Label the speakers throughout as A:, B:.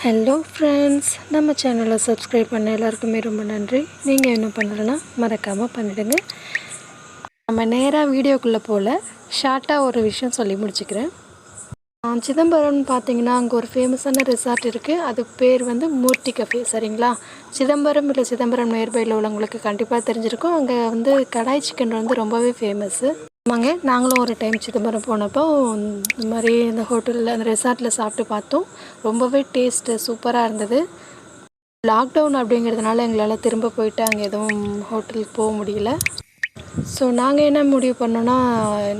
A: Hello friends, நம்ம சேனலை subscribe பண்ண எல்லாருக்குமே ரொம்ப நன்றி. நீங்கள் என்ன பண்ணலன்னா மறக்காமல் பண்ணிவிடுங்க. நம்ம நேராக வீடியோக்குள்ளே போல் ஷார்ட்டாக ஒரு விஷயம் சொல்லி முடிச்சுக்கிறேன். சிதம்பரம்னு பார்த்தீங்கன்னா அங்கே ஒரு ஃபேமஸான ரெசார்ட் இருக்குது. அது பேர் வந்து மூர்த்திகாஃபே. சரிங்களா? சிதம்பரம் இல்லை சிதம்பரம் நியர்பையில் உள்ளவங்களுக்கு கண்டிப்பாக தெரிஞ்சிருக்கும். அங்கே வந்து கடாய் சிக்கன் வந்து ரொம்பவே ஃபேமஸ்ஸு. ஆமாங்க, நாங்களும் ஒரு டைம் சிதம்பரம் போனப்போ இந்த மாதிரி இந்த ஹோட்டலில் அந்த ரெசார்ட்டில் சாப்பிட்டு பார்த்தோம். ரொம்பவே டேஸ்ட்டு சூப்பராக இருந்தது. லாக்டவுன் அப்படிங்கிறதுனால எங்களால் திரும்ப போயிட்டு அங்கே எதுவும் ஹோட்டலுக்கு போக முடியல. ஸோ நாங்கள் என்ன முடிவு பண்ணோன்னா,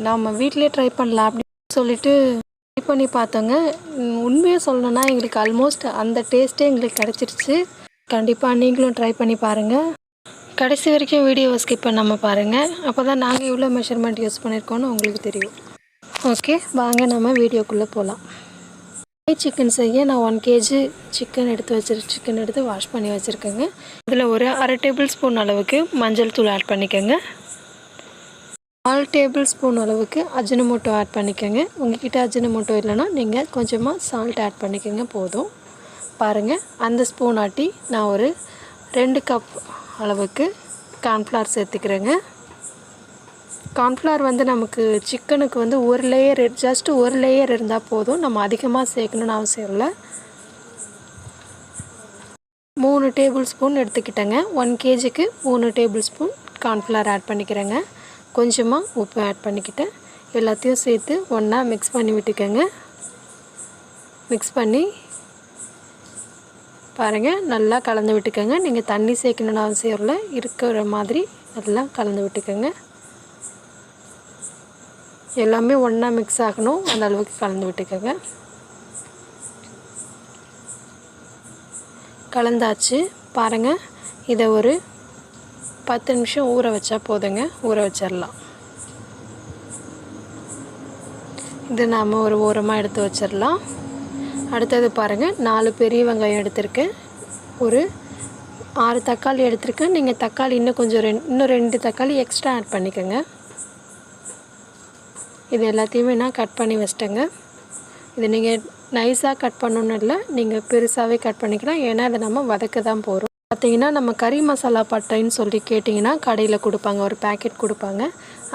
A: நம்ம வீட்டிலே ட்ரை பண்ணலாம் அப்படின்னு சொல்லிட்டு ட்ரை பண்ணி பார்த்தோங்க. உண்மையாக சொல்லணுன்னா எங்களுக்கு ஆல்மோஸ்ட் அந்த டேஸ்ட்டே எங்களுக்கு கிடச்சிருச்சு. கண்டிப்பாக நீங்களும் ட்ரை பண்ணி பாருங்கள். கடைசி வரைக்கும் வீடியோவை ஸ்கிப் பண்ணாமல் பாருங்கள். அப்போ தான் நாங்கள் எவ்வளோ மெஷர்மெண்ட் யூஸ் பண்ணியிருக்கோன்னு உங்களுக்கு தெரியும். ஓகே, வாங்க நம்ம வீடியோக்குள்ளே போகலாம். சிக்கன் செய்ய நான் 1 kg சிக்கன் எடுத்து வாஷ் பண்ணி வச்சுருக்கேங்க. இதில் ஒரு 1/2 டேபிள் ஸ்பூன் அளவுக்கு மஞ்சள் தூள் ஆட் பண்ணிக்கோங்க. 4 டேபிள் ஸ்பூன் அளவுக்கு அஜினமோட்டோ ஆட் பண்ணிக்கோங்க. உங்கள்கிட்ட அஜினமோட்டோ இல்லைன்னா நீங்கள் கொஞ்சமாக சால்ட் ஆட் பண்ணிக்கோங்க, போதும். பாருங்கள், அந்த ஸ்பூன் ஆட்டி நான் ஒரு 2 கப் அளவுக்கு கார்ன்ஃப்ளவர் சேர்த்துக்கிறேங்க. கார்ன்ஃப்ளவர் வந்து நமக்கு சிக்கனுக்கு வந்து ஜஸ்ட் ஒரு லேயர் இருந்தால் போதும். நம்ம அதிகமாக சேர்க்கணுன்னு அவசியம் இல்லை. 3 டேபிள் ஸ்பூன் எடுத்துக்கிட்டேங்க. 1 kgக்கு 3 டேபிள் ஸ்பூன் கார்ன்ஃப்ளவர் ஆட் பண்ணிக்கிறேங்க. கொஞ்சமாக உப்பு ஆட் பண்ணிக்கிட்டேன். எல்லாத்தையும் சேர்த்து ஒன்றா மிக்ஸ் பண்ணி விட்டுக்கோங்க. மிக்ஸ் பண்ணி பாருங்கள், நல்லா கலந்து விட்டுக்கோங்க. நீங்கள் தண்ணி சேர்க்கணுன்னு அவசியம் இல்லை, இருக்கிற மாதிரி நல்லா கலந்து விட்டுக்கோங்க. எல்லாமே ஒன்றா மிக்ஸ் ஆகணும், அந்த அளவுக்கு கலந்து விட்டுக்கோங்க. கலந்தாச்சு. பாருங்கள், இதை ஒரு 10 நிமிஷம் ஊற வச்சா போதுங்க. ஊற வச்சிடலாம். இது நாம் ஒரு ஓரமாக எடுத்து வச்சிடலாம். அடுத்தது பாருங்கள், 4 பெரிய வெங்காயம் எடுத்திருக்கேன். ஒரு 6 தக்காளி எடுத்திருக்கேன். நீங்கள் தக்காளி இன்னும் 2 தக்காளி எக்ஸ்ட்ரா ஆட் பண்ணிக்கோங்க. இது எல்லாத்தையுமே நான் கட் பண்ணி வச்சிட்டேங்க. இது நீங்கள் நைஸாக கட் பண்ணணுன்னு இல்லை, நீங்கள் பெருசாகவே கட் பண்ணிக்கலாம். ஏன்னா அதை நம்ம வதக்க தான் போகிறோம். பார்த்தீங்கன்னா நம்ம கறி மசாலா பட்டைன்னு சொல்லி கேட்டிங்கன்னா கடையில் கொடுப்பாங்க, ஒரு பேக்கெட் கொடுப்பாங்க.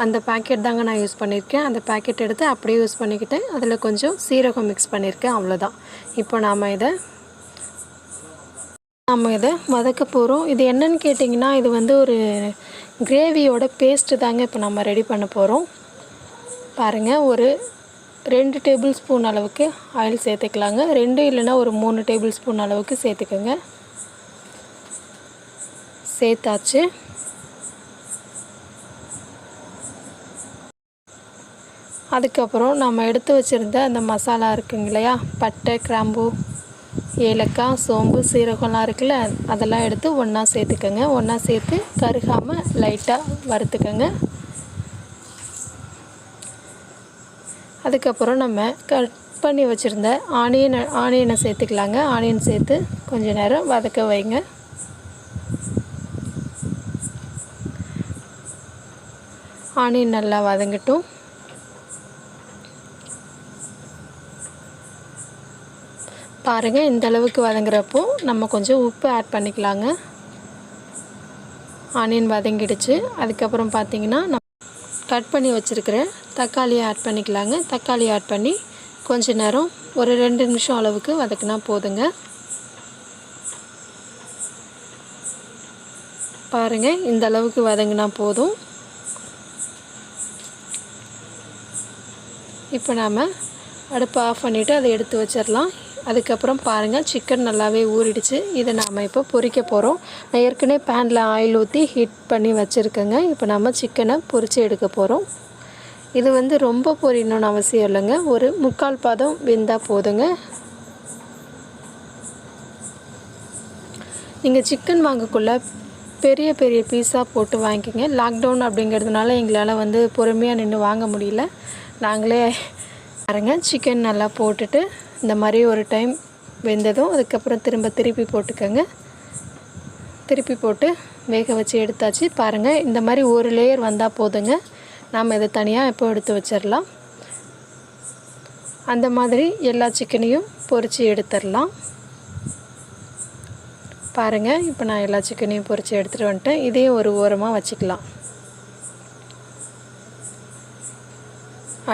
A: அந்த பேக்கெட் தாங்க நான் யூஸ் பண்ணியிருக்கேன். அந்த பேக்கெட் எடுத்து அப்படியே யூஸ் பண்ணிக்கிட்டேன். அதில் கொஞ்சம் சீரகம் மிக்ஸ் பண்ணியிருக்கேன், அவ்வளோதான். இப்போ நாம் இதை வதக்க போகிறோம். இது என்னன்னு கேட்டிங்கன்னா, இது வந்து ஒரு கிரேவியோட பேஸ்ட்டு தாங்க இப்போ நம்ம ரெடி பண்ண போகிறோம். பாருங்கள், ஒரு 2 டேபிள் ஸ்பூன் அளவுக்கு ஆயில் சேர்த்துக்கலாங்க. 2 இல்லைன்னா ஒரு 3 டேபிள் ஸ்பூன் அளவுக்கு சேர்த்துக்கோங்க. சேர்த்தாச்சு. அதுக்கப்புறம் நம்ம எடுத்து வச்சுருந்த அந்த மசாலா இருக்குங்க இல்லையா, பட்டை, கிராம்பு, ஏலக்காய், சோம்பு, சீரகம்லாம் இருக்குல்ல, அதெல்லாம் எடுத்து ஒன்றா சேர்த்துக்கோங்க. ஒன்றா சேர்த்து கருகாமல் லைட்டாக வறுத்துக்கோங்க. அதுக்கப்புறம் நம்ம கட் பண்ணி வச்சுருந்த ஆனியனை சேர்த்துக்கலாங்க. ஆனியன் சேர்த்து கொஞ்சம் நேரம் வதக்க வைங்க. ஆனியன் நல்லா வதங்கட்டும். பாருங்கள், இந்த அளவுக்கு வதங்குறப்போ நம்ம கொஞ்சம் உப்பு ஆட் பண்ணிக்கலாங்க. ஆனியன் வதங்கிடுச்சு. அதுக்கப்புறம் பார்த்திங்கன்னா நம்ம கட் பண்ணி வச்சுருக்கிற தக்காளியை ஆட் பண்ணிக்கலாங்க. தக்காளி ஆட் பண்ணி கொஞ்ச நேரம் ஒரு 2 நிமிஷம் அளவுக்கு வதக்கினா போதுங்க. பாருங்கள், இந்த அளவுக்கு வதங்கினா போதும். இப்போ நாம் அடுப்பை ஆஃப் பண்ணிவிட்டு அதை எடுத்து வச்சிடலாம். அதுக்கப்புறம் பாருங்கள், சிக்கன் நல்லாவே ஊறிடுச்சு. இதை நாம் இப்போ பொரிக்க போகிறோம். நான் ஏற்கனவே பேனில் ஆயில் ஊற்றி ஹீட் பண்ணி வச்சுருக்கேங்க. இப்போ நம்ம சிக்கனை பொரித்து எடுக்க போகிறோம். இது வந்து ரொம்ப பொரியணும்னு அவசியம் இல்லைங்க, ஒரு 3/4 பதம் வெந்தால் போதுங்க. நீங்கள் சிக்கன் வாங்கக்குள்ள பெரிய பெரிய பீஸாக போட்டு வாங்கிக்கோங்க. லாக்டவுன் அப்படிங்கிறதுனால எங்களால் வந்து பொறுமையாக நின்று வாங்க முடியல. நாங்களே பாருங்கள், சிக்கன் நல்லா போட்டுட்டு இந்த மாதிரி ஒரு டைம் வெந்ததும் அதுக்கப்புறம் திருப்பி போட்டுக்கோங்க. திருப்பி போட்டு வேக வச்சு எடுத்தாச்சு. பாருங்கள், இந்த மாதிரி ஒரு லேயர் வந்தால் போதுங்க. நாம் இதை தனியாக இப்போ எடுத்து வச்சிடலாம். அந்த மாதிரி எல்லா சிக்கனையும் பொரித்து எடுத்துடலாம். பாருங்கள், இப்போ நான் எல்லா சிக்கனையும் பொரித்து எடுத்துகிட்டு வந்துட்டேன். இதையும் ஒரு ஓரமாக வச்சுக்கலாம்.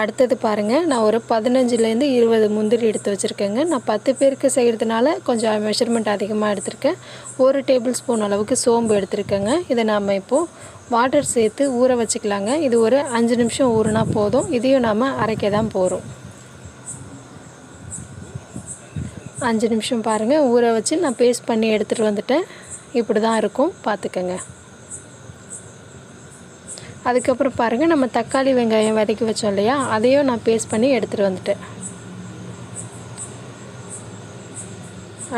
A: அடுத்தது பாருங்கள், நான் ஒரு 15லேருந்து 20 முந்திரி எடுத்து வச்சுருக்கேங்க. நான் 10 பேருக்கு செய்கிறதுனால கொஞ்சம் மெஷர்மெண்ட் அதிகமாக எடுத்திருக்கேன். 1 டேபிள் ஸ்பூன் அளவுக்கு சோம்பு எடுத்திருக்கேங்க. இதை நாம் இப்போது வாட்டர் சேர்த்து ஊற வச்சுக்கலாங்க. இது ஒரு 5 நிமிஷம் ஊறினா போதும். இதையும் நாம் அரைக்க தான் போகிறோம். 5 நிமிஷம் பாருங்கள் ஊற வச்சு நான் பேஸ்ட் பண்ணி எடுத்துகிட்டு வந்துட்டேன். இப்படி தான் இருக்கும், பார்த்துக்கங்க. அதுக்கப்புறம் பாருங்கள், நம்ம தக்காளி வெங்காயம் வதக்கி வச்சோம் இல்லையா, அதையும் நான் பேஸ்ட் பண்ணி எடுத்துகிட்டு வந்துட்டேன்.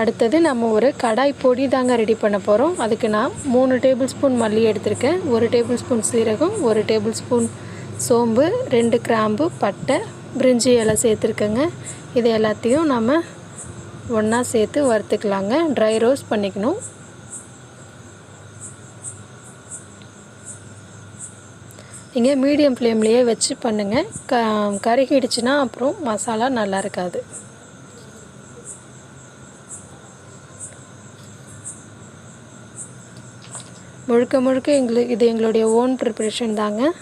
A: அடுத்தது நம்ம ஒரு கடாய் பொடி தாங்க ரெடி பண்ண போகிறோம். அதுக்கு நான் 3 டேபிள் ஸ்பூன் மல்லி எடுத்திருக்கேன், 1 டேபிள் ஸ்பூன் சீரகம், 1 டேபிள் ஸ்பூன் சோம்பு, 2 கிராம்பு, பட்டை, பிரிஞ்சி இலை சேர்த்துருக்கேங்க. இது எல்லாத்தையும் நம்ம ஒன்றா சேர்த்து வறுத்துக்கலாங்க. ட்ரை ரோஸ்ட் பண்ணிக்கணும். நீங்கள் மீடியம் ஃப்ளேம்லேயே வச்சு பண்ணுங்கள். கருகிடுச்சுன்னா அப்புறம் மசாலா நல்லா இருக்காது. முழுக்க இது எங்களுடைய ஓன் ப்ரிப்ரேஷன் தாங்க.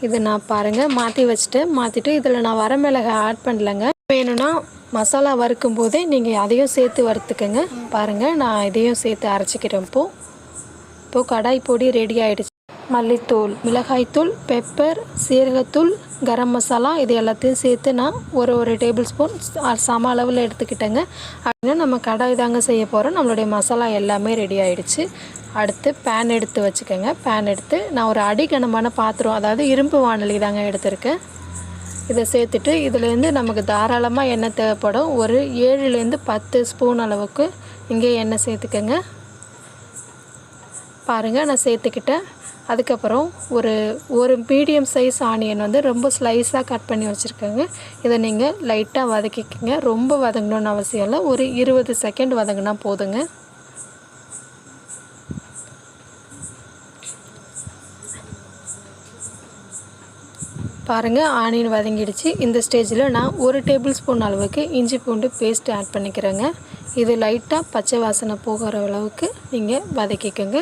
A: இது நான் பாருங்கள் மாற்றி வச்சுட்டேன். மாற்றிட்டு இதில் நான் வரமிளகாய் ஆட் பண்ணலைங்க. வேணும்னா மசாலா வறுக்கும் போதே நீங்கள் அதையும் சேர்த்து வறுத்துக்கங்க. பாருங்கள், நான் இதையும் சேர்த்து அரைச்சிக்கிறேன். இப்போது கடாய் பொடி ரெடி ஆகிடுச்சு. மல்லித்தூள், மிளகாய்த்தூள், பெப்பர், சீரகத்தூள், கரம் மசாலா இது எல்லாத்தையும் சேர்த்து நான் ஒரு டேபிள் ஸ்பூன் சம அளவில் எடுத்துக்கிட்டேங்க. அப்படின்னா நம்ம கடாய் தாங்க செய்ய போகிறோம். நம்மளுடைய மசாலா எல்லாமே ரெடி ஆகிடுச்சு. அடுத்து பேன் எடுத்து வச்சுக்கோங்க. பேன் எடுத்து நான் ஒரு அடிகனமான பாத்திரம், அதாவது இரும்பு வாணலி தாங்க எடுத்திருக்கேன். இதை சேர்த்துட்டு இதுலேருந்து நமக்கு தாராளமாக எண்ணெய் தேவைப்படும். ஒரு 7லேருந்து 10 ஸ்பூன் அளவுக்கு இங்கே எண்ணெய் சேர்த்துக்கங்க. பாருங்கள், நான் சேர்த்துக்கிட்டேன். அதுக்கப்புறம் ஒரு மீடியம் சைஸ் ஆனியன் வந்து ரொம்ப ஸ்லைஸாக கட் பண்ணி வச்சுருக்கேங்க. இதை நீங்கள் லைட்டாக வதக்கிக்கங்க. ரொம்ப வதங்கணுன்னு அவசியம் இல்லை, ஒரு 20 செகண்ட் வதங்கினா போதுங்க. பாருங்கள், ஆனியன் வதங்கிடுச்சு. இந்த ஸ்டேஜில் நான் 1 டேபிள் ஸ்பூன் அளவுக்கு இஞ்சி பூண்டு பேஸ்ட் ஆட் பண்ணிக்கிறேங்க. இது லைட்டாக பச்சை வாசனை போகிற அளவுக்கு நீங்கள் வதக்கிக்கோங்க.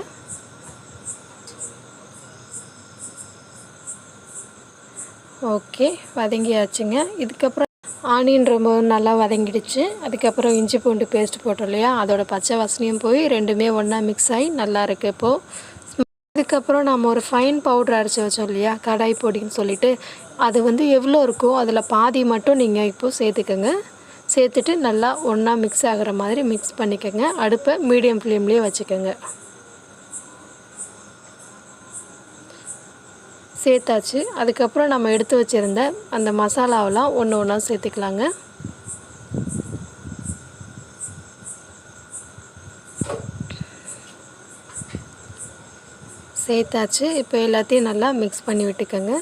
A: ஓகே, வதங்கியாச்சுங்க. இதுக்கப்புறம் ஆனியன் ரொம்ப நல்லா வதங்கிடுச்சு. அதுக்கப்புறம் இஞ்சி பூண்டு பேஸ்ட் போட்டோம் இல்லையா, அதோட பச்சை வாசனையும் போய் ரெண்டுமே ஒன்றா மிக்ஸ் ஆகி நல்லா இருக்குது இப்போது. இதுக்கப்புறம் நம்ம ஒரு ஃபைன் பவுடர் அரைச்சி வச்சோம் இல்லையா, கடாய் பொடின்னு சொல்லிட்டு, அது வந்து எவ்வளோ இருக்கோ அதில் பாதி மட்டும் நீங்கள் இப்போது சேர்த்துக்கோங்க. சேர்த்துட்டு நல்லா ஒன்றா மிக்ஸ் ஆகிற மாதிரி மிக்ஸ் பண்ணிக்கோங்க. அடுப்பை மீடியம் ஃப்ளேம்லேயே வச்சுக்கோங்க. சேர்த்தாச்சு. அதுக்கப்புறம் நம்ம எடுத்து வச்சுருந்த அந்த மசாலாவெலாம் ஒன்றா சேர்த்துக்கலாங்க. சேர்த்தாச்சு. இப்போ எல்லாத்தையும் நல்லா மிக்ஸ் பண்ணி விட்டுக்கோங்க.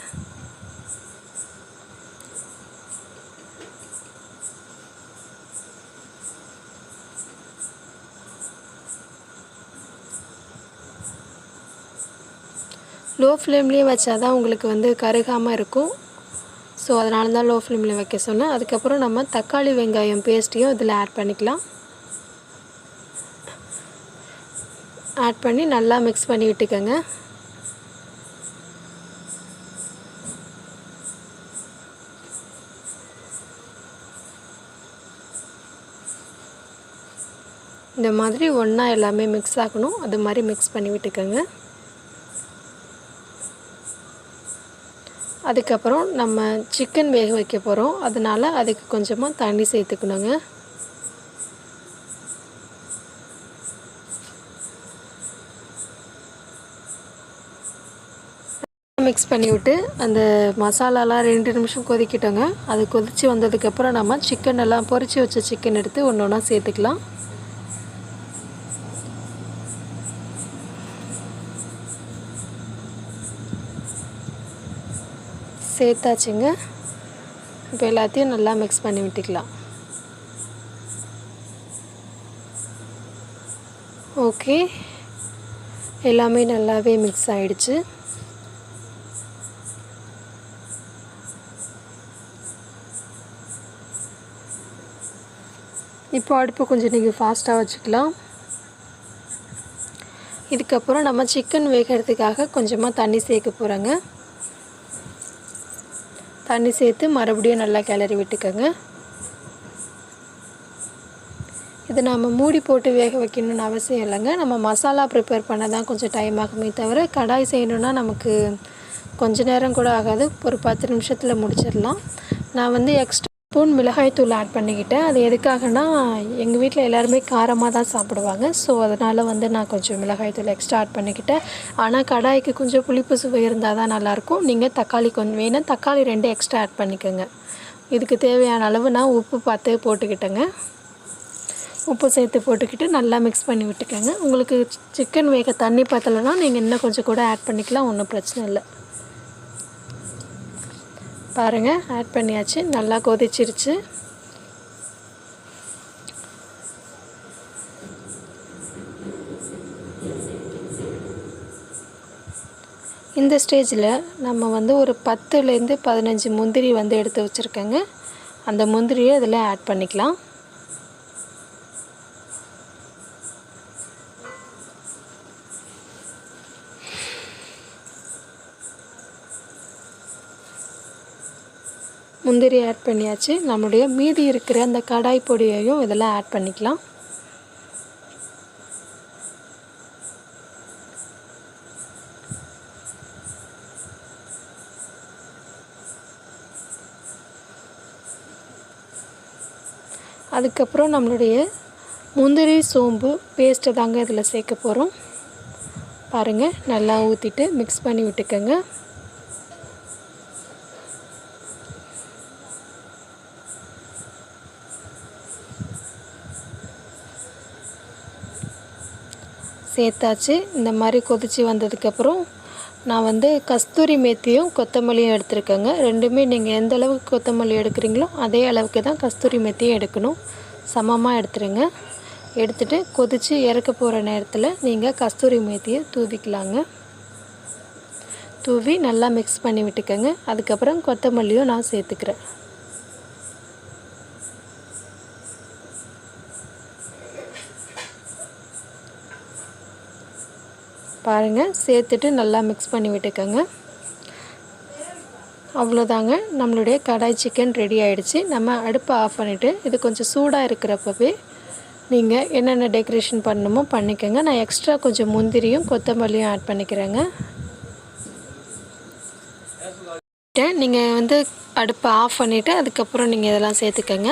A: லோ ஃப்ளேம்லேயே வச்சா தான் உங்களுக்கு வந்து கருகாமல் இருக்கும். ஸோ அதனால தான் லோ ஃப்ளேமில் வைக்க சொன்னேன். அதுக்கப்புறம் நம்ம தக்காளி வெங்காயம் பேஸ்ட்டையும் இதில் ஆட் பண்ணிக்கலாம். ஆட் பண்ணி நல்லா மிக்ஸ் பண்ணி விட்டுக்கோங்க. இந்த மாதிரி ஒன்றா எல்லாமே மிக்ஸ் ஆகணும். அது மாதிரி மிக்ஸ் பண்ணி விட்டுக்கோங்க. அதுக்கப்புறம் நம்ம சிக்கன் வேக வைக்க போகிறோம். அதனால் அதுக்கு கொஞ்சமாக தண்ணி சேர்த்துக்கணுங்க. மிக்ஸ் பண்ணி விட்டு அந்த மசாலாலாம் 2 நிமிஷம் கொதிக்கிட்டோங்க. அது கொதித்து வந்ததுக்கப்புறம் நம்ம சிக்கன் எல்லாம் பொரித்து வச்ச சிக்கன் எடுத்து ஒன்றா சேர்த்துக்கலாம். சேர்த்தாச்சுங்க. இப்போ எல்லாத்தையும் நல்லா மிக்ஸ் பண்ணி விட்டுக்கலாம். ஓகே, எல்லாமே நல்லாவே மிக்ஸ் ஆகிடுச்சு. இப்போ அடுப்பு கொஞ்சம் நீங்கள் ஃபாஸ்ட்டாக வச்சுக்கலாம். இதுக்கப்புறம் நம்ம சிக்கன் வேகிறதுக்காக கொஞ்சமாக தண்ணி சேர்க்க போகிறோங்க. தண்ணி சேர்த்து மறுபடியும் நல்லா கிளறி விட்டுக்கோங்க. இது நம்ம மூடி போட்டு வேக வைக்கணும்னு அவசியம் இல்லைங்க. நம்ம மசாலா ப்ரிப்பேர் பண்ண தான் கொஞ்சம் டைம் ஆகுமே தவிர கடாய் செய்யணுன்னா நமக்கு கொஞ்ச நேரம் கூட ஆகாது. ஒரு 10 நிமிஷத்தில் முடிச்சிடலாம். நான் வந்து எக்ஸ்ட்ரா ஸ்பூன் மிளகாய்த்தூள் ஆட் பண்ணிக்கிட்டேன். அது எதுக்காகனா எங்கள் வீட்டில் எல்லாருமே காரமாக தான் சாப்பிடுவாங்க. ஸோ அதனால் வந்து நான் கொஞ்சம் மிளகாய்த்தூள் எக்ஸ்ட்ரா ஆட் பண்ணிக்கிட்டேன். ஆனால் கடாய்க்கு கொஞ்சம் புளிப்பு சுவை இருந்தால் தான் நல்லாயிருக்கும். நீங்கள் தக்காளி கொஞ்சம் வேணும், தக்காளி 2 எக்ஸ்ட்ரா ஆட் பண்ணிக்கோங்க. இதுக்கு தேவையான அளவு நான் உப்பு பார்த்து போட்டுக்கிட்டேங்க. உப்பு சேர்த்து போட்டுக்கிட்டு நல்லா மிக்ஸ் பண்ணி விட்டுக்கோங்க. உங்களுக்கு சிக்கன் வேக தண்ணி பத்தலைன்னா நீங்கள் இன்னும் கொஞ்சம் கூட ஆட் பண்ணிக்கலாம், ஒன்றும் பிரச்சனை இல்லை. பாருங்கள், ஆட் பண்ணியாச்சு. நல்லா கொதிச்சிருச்சு. இந்த ஸ்டேஜில் நம்ம வந்து ஒரு 10லேருந்து 15 முந்திரி வந்து எடுத்து வச்சுருக்கேங்க. அந்த முந்திரியை இதில் ஆட் பண்ணிக்கலாம். முந்திரி ஆட் பண்ணியாச்சு. நம்மளுடைய மீதி இருக்கிற அந்த கடாய் பொடியையும் இதில் ஆட் பண்ணிக்கலாம். அதுக்கப்புறம் நம்மளுடைய முந்திரி சோம்பு பேஸ்ட்டை தாங்க இதில் சேர்க்க போகிறோம். பாருங்கள், நல்லா ஊற்றிட்டு மிக்ஸ் பண்ணி விட்டுக்கோங்க. சேர்த்தாச்சு. இந்த மாதிரி கொதித்து வந்ததுக்கப்புறம் நான் வந்து கஸ்தூரி மேத்தியும் கொத்தமல்லியும் எடுத்துருக்கேங்க. ரெண்டுமே நீங்கள் எந்த அளவுக்கு கொத்தமல்லி எடுக்கிறீங்களோ அதே அளவுக்கு தான் கஸ்தூரி மேத்தியும் எடுக்கணும். சமமாக எடுத்துருங்க. எடுத்துகிட்டு கொதித்து இறக்க போகிற நேரத்தில் நீங்கள் கஸ்தூரி மேத்தியை தூவிக்கலாங்க. தூவி நல்லா மிக்ஸ் பண்ணி விட்டுக்கோங்க. அதுக்கப்புறம் கொத்தமல்லியும் நான் சேர்த்துக்கிறேன். பாருங்கள், சேர்த்துட்டு நல்லா மிக்ஸ் பண்ணி விட்டுக்கோங்க. அவ்வளோதாங்க, நம்மளுடைய கடாய் சிக்கன் ரெடி ஆகிடுச்சு. நம்ம அடுப்பை ஆஃப் பண்ணிவிட்டு இது கொஞ்சம் சூடாக இருக்கிறப்பவே நீங்கள் என்னென்ன டெக்கரேஷன் பண்ணணுமோ பண்ணிக்கோங்க. நான் எக்ஸ்ட்ரா கொஞ்சம் முந்திரியும் கொத்தமல்லியும் ஆட் பண்ணிக்கிறேங்க. நீங்கள் வந்து அடுப்பை ஆஃப் பண்ணிவிட்டு அதுக்கப்புறம் நீங்கள் இதெல்லாம் சேர்த்துக்கோங்க.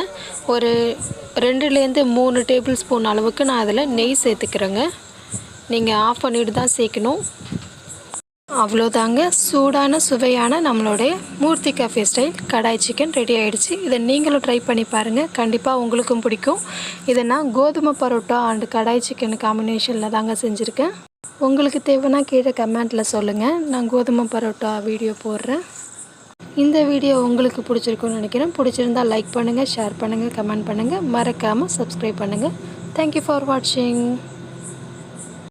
A: ஒரு 2லேருந்து 3 டேபிள் ஸ்பூன் அளவுக்கு நான் அதில் நெய் சேர்த்துக்கிறேங்க. நீங்கள் ஆஃப் பண்ணிவிட்டு தான் சேர்க்கணும். அவ்வளோதாங்க, சூடான சுவையான நம்மளுடைய மூர்த்தி கஃபே ஸ்டைல் கடாய் சிக்கன் ரெடி ஆகிடுச்சு. இதை நீங்களும் ட்ரை பண்ணி பாருங்கள், கண்டிப்பாக உங்களுக்கும் பிடிக்கும். இதை நான் கோதுமை பரோட்டா அண்டு கடாய் சிக்கன் காம்பினேஷனில் தாங்க செஞ்சுருக்கேன். உங்களுக்கு தேவைன்னா கீழே கமெண்ட்டில் சொல்லுங்கள், நான் கோதுமை பரோட்டா வீடியோ போடுறேன். இந்த வீடியோ உங்களுக்கு பிடிச்சிருக்குன்னு நினைக்கிறேன். பிடிச்சிருந்தால் லைக் பண்ணுங்கள், ஷேர் பண்ணுங்கள், கமெண்ட் பண்ணுங்கள், மறக்காமல் சப்ஸ்கிரைப் பண்ணுங்கள். தேங்க்யூ ஃபார் வாட்சிங்.